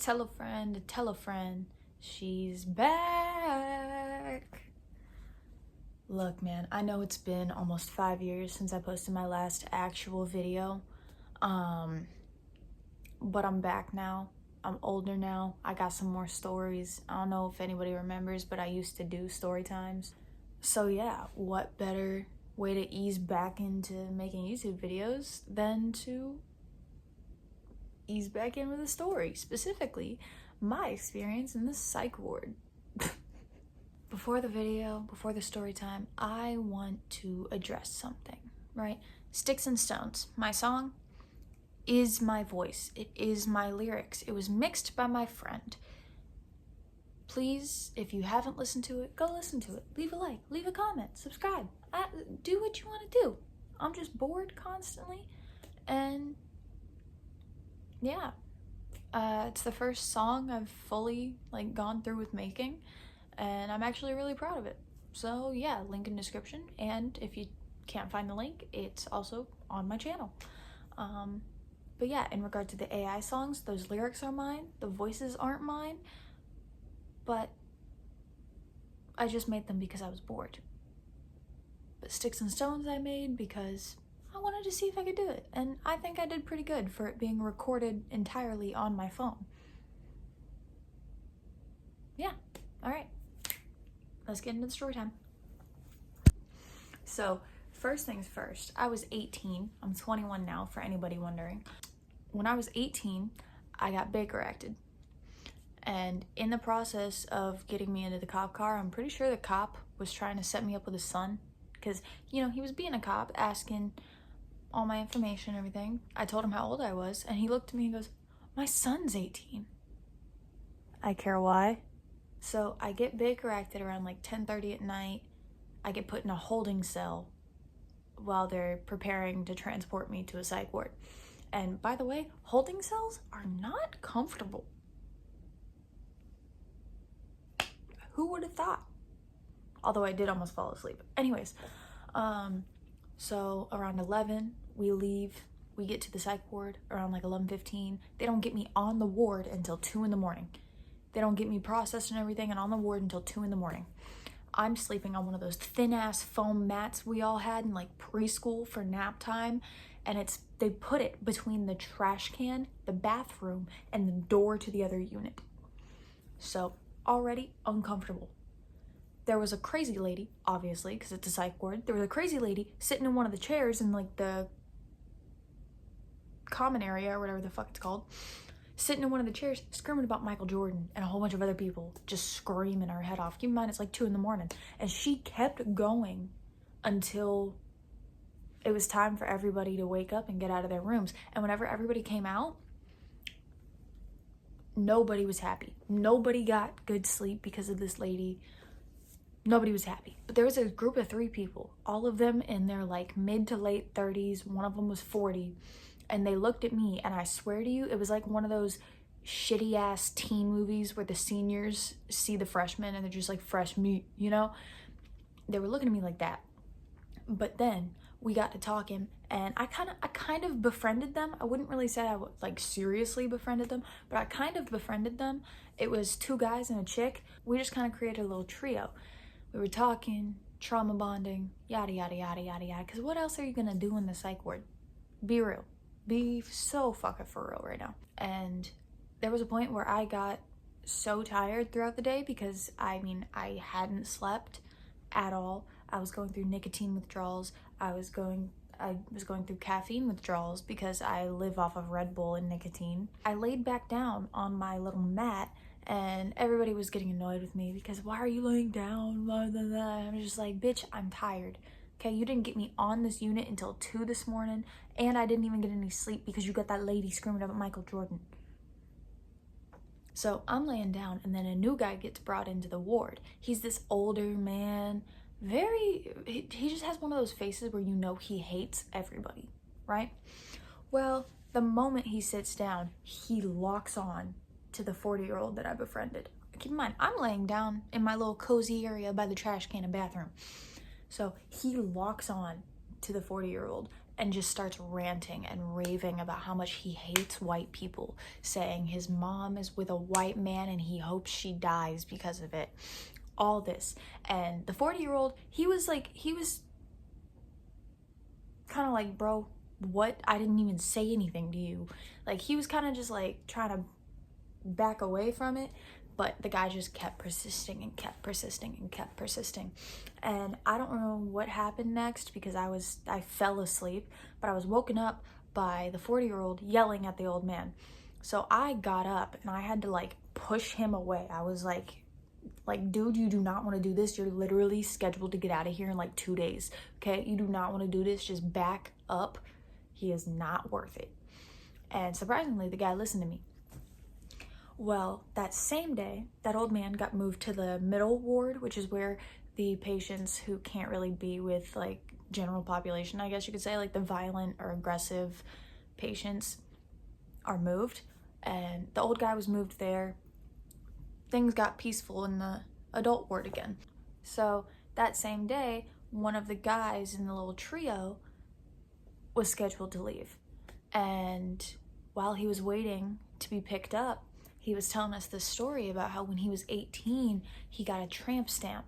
tell a friend, she's back. Look, man, I know it's been almost 5 years since I posted my last actual video, but I'm back now. I'm older now. I got some more stories. I don't know if anybody remembers, but I used to do story times. So yeah, what better way to ease back into making YouTube videos than to ease back in with a story, specifically my experience in the psych ward. Before the video, before the story time, I want to address something, right? Sticks and Stones, my song, is my voice. It is my lyrics. It was mixed by my friend. Please, if you haven't listened to it, go listen to it. Leave a like, leave a comment, subscribe. Do what you want to do. I'm just bored constantly, and yeah. It's the first song I've fully gone through with making, and I'm actually really proud of it. So yeah, link in description, and if you can't find the link, it's also on my channel. But yeah, in regard to the AI songs, those lyrics are mine, the voices aren't mine, but I just made them because I was bored. But Sticks and Stones I made because I wanted to see if I could do it, and I think I did pretty good for it being recorded entirely on my phone. Yeah, all right, let's get into the story time. So first things first, I was 18. I'm 21 now, for anybody wondering. When I was 18, I got Baker acted. And in the process of getting me into the cop car, I'm pretty sure the cop was trying to set me up with his son. Because, you know, he was being a cop, asking all my information and everything. I told him how old I was, and he looked at me and goes, "My son's 18. I care why. So I get Baker acted around 10:30 at night. I get put in a holding cell while they're preparing to transport me to a psych ward. And by the way, holding cells are not comfortable. Who would have thought? Although I did almost fall asleep. Anyways, so around 11, we leave. We get to the psych ward around 11:15. They don't get me on the ward until 2 in the morning. They don't get me processed and everything and on the ward until 2 in the morning. I'm sleeping on one of those thin ass foam mats we all had in preschool for nap time, and they put it between the trash can, the bathroom, and the door to the other unit. So already uncomfortable. There was a crazy lady, obviously, because it's a psych ward. There was a crazy lady sitting in one of the chairs in the common area or whatever the fuck it's called, sitting in one of the chairs screaming about Michael Jordan and a whole bunch of other people, just screaming her head off. Keep in mind, it's 2 in the morning. And she kept going until it was time for everybody to wake up and get out of their rooms. And whenever everybody came out, nobody was happy. Nobody got good sleep because of this lady. Nobody was happy. But there was a group of 3 people, all of them in their mid to late 30s. One of them was 40. And they looked at me, and I swear to you, it was one of those shitty ass teen movies where the seniors see the freshmen and they're just fresh meat, you know? They were looking at me like that. But then we got to talking, and I kind of befriended them. I wouldn't really say I seriously befriended them, but I kind of befriended them. It was 2 guys and a chick. We just kind of created a little trio. We were talking, trauma bonding, yada, yada, yada, yada, yada. Because what else are you going to do in the psych ward? Be real. Be so fucking for real right now. And there was a point where I got so tired throughout the day because, I hadn't slept at all. I was going through nicotine withdrawals. I was going through caffeine withdrawals because I live off of Red Bull and nicotine. I laid back down on my little mat, and everybody was getting annoyed with me because, why are you laying down? Blah, blah, blah. I'm just bitch, I'm tired. Okay, you didn't get me on this unit until 2 this morning, and I didn't even get any sleep because you got that lady screaming about Michael Jordan. So I'm laying down, and then a new guy gets brought into the ward. He's this older man, he just has one of those faces where you know he hates everybody, right? Well, the moment he sits down, he locks on to the 40-year-old that I befriended. Keep in mind, I'm laying down in my little cozy area by the trash can and bathroom. So he locks on to the 40-year-old, and just starts ranting and raving about how much he hates white people, saying his mom is with a white man and he hopes she dies because of it. All this. And the 40-year-old, he was kind of like, bro, what? I didn't even say anything to you. Like, he was kind of just like trying to back away from it, but the guy just kept persisting and kept persisting and kept persisting. And I don't know what happened next because I fell asleep, but I was woken up by the 40-year-old yelling at the old man. So I got up and I had to like push him away. I was like, dude, you do not want to do this. You're literally scheduled to get out of here in like 2 days. Okay, you do not want to do this. Just back up. He is not worth it. And surprisingly, the guy listened to me. Well, that same day, that old man got moved to the middle ward, which is where the patients who can't really be with like general population, I guess you could say, like the violent or aggressive patients are moved. And the old guy was moved there. Things got peaceful in the adult ward again. So that same day, one of the guys in the little trio was scheduled to leave. And while he was waiting to be picked up, he was telling us this story about how when he was 18, he got a tramp stamp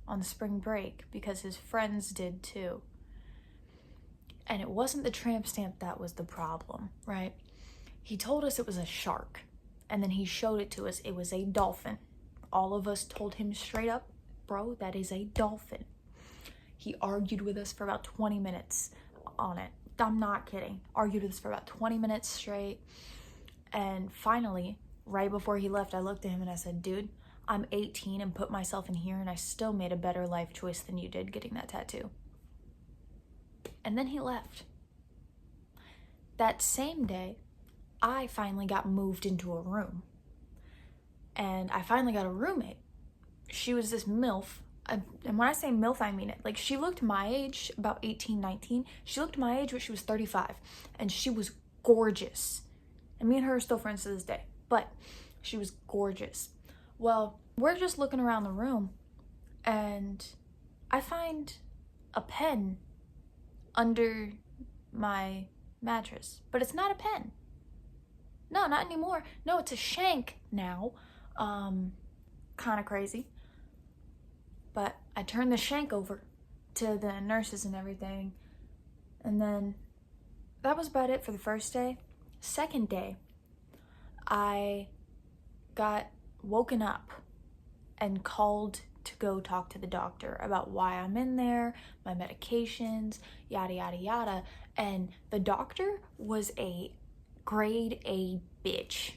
on the spring break because his friends did too. And it wasn't the tramp stamp that was the problem, right? He told us it was a shark, and then he showed it to us. It was a dolphin. All of us told him straight up, bro, that is a dolphin. He argued with us for about 20 minutes on it. I'm not kidding. Argued with us for about 20 minutes straight. And finally, right before he left, I looked at him and I said, dude, I'm 18 and put myself in here and I still made a better life choice than you did getting that tattoo. And then he left. That same day, I finally got moved into a room. And I finally got a roommate. She was this MILF. And when I say MILF, I mean it. Like, she looked my age, about 18, 19. She looked my age, but she was 35. And she was gorgeous. And me and her are still friends to this day. But she was gorgeous. Well, we're just looking around the room. And I find a pen under my mattress. But it's not a pen. No, not anymore. No, it's a shank now. Kind of crazy. But I turned the shank over to the nurses and everything. And then that was about it for the first day. Second day, I got woken up and called to go talk to the doctor about why I'm in there, my medications, yada, yada, yada. And the doctor was a grade A bitch.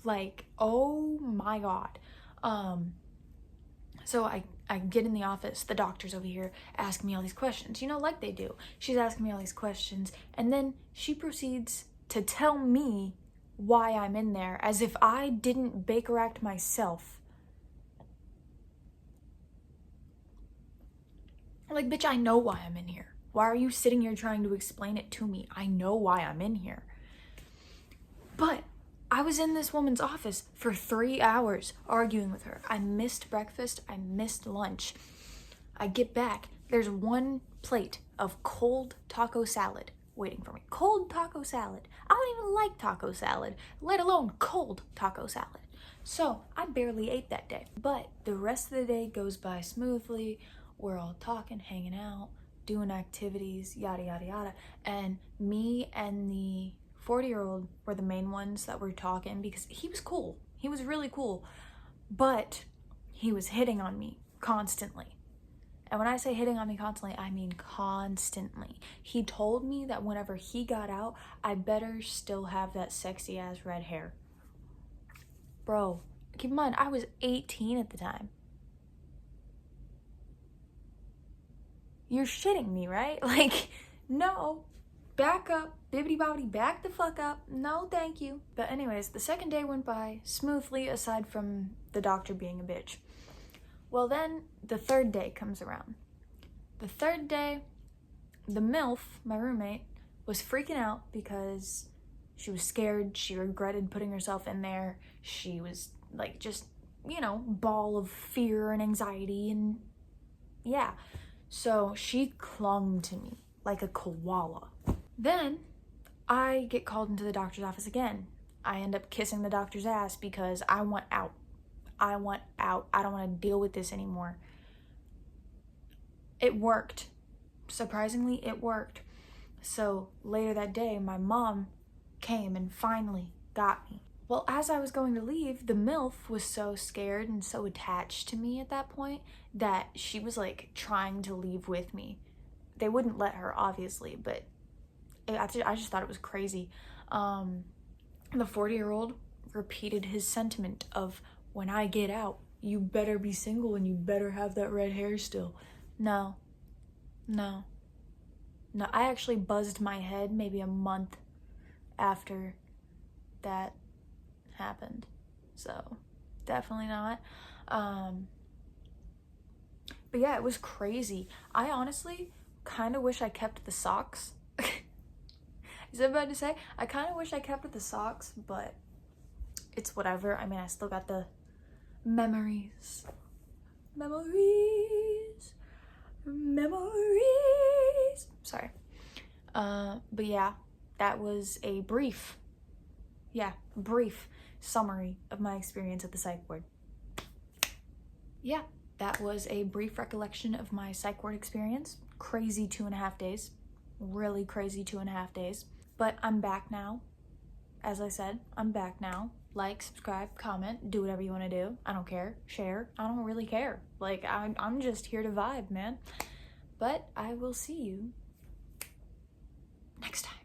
Like, oh my God. So I get in the office, the doctor's over here asking me all these questions, you know, like they do. She's asking me all these questions, and then she proceeds to tell me why I'm in there as if I didn't Baker Act myself. Like, bitch, I know why I'm in here. Why are you sitting here trying to explain it to me? I know why I'm in here. But I was in this woman's office for 3 hours arguing with her. I missed breakfast. I missed lunch. I get back. There's one plate of cold taco salad waiting for me. Cold taco salad. I don't even like taco salad, let alone cold taco salad. So I barely ate that day. But the rest of the day goes by smoothly. We're all talking, hanging out, doing activities, yada, yada, yada. And me and the 40-year-old were the main ones that were talking because he was cool. He was really cool. But he was hitting on me constantly. And when I say hitting on me constantly, I mean constantly. He told me that whenever he got out, I better still have that sexy ass red hair. Bro, keep in mind, I was 18 at the time. You're shitting me, right? Like, no. Back up, bibbidi-bobbidi, back the fuck up. No, thank you. But anyways, the second day went by smoothly, aside from the doctor being a bitch. Well, then the third day comes around. The third day, the MILF, my roommate, was freaking out because she was scared. She regretted putting herself in there. She was like just, you know, ball of fear and anxiety and yeah. So she clung to me. like a koala. Then I get called into the doctor's office again. I end up kissing the doctor's ass because I want out. I want out. I don't want to deal with this anymore. It worked. Surprisingly, it worked. So later that day, my mom came and finally got me. Well, as I was going to leave, the MILF was so scared and so attached to me at that point that she was like trying to leave with me. They wouldn't let her, obviously, but I just thought it was crazy. The 40-year-old repeated his sentiment of, when I get out, you better be single and you better have that red hair still. No, I actually buzzed my head maybe a month after that happened, so definitely not. But yeah, it was crazy. I honestly kind of wish I kept the socks. Is that bad to say? I kind of wish I kept the socks, but it's whatever. I mean, I still got the memories. Sorry. But yeah, that was a brief summary of my experience at the psych ward. Yeah, that was a brief recollection of my psych ward experience. Crazy 2.5 days. Really crazy 2.5 days. But I'm back now. As I said, I'm back now. Like, subscribe, comment, do whatever you want to do. I don't care. Share. I don't really care. Like, I'm just here to vibe, man. But I will see you next time.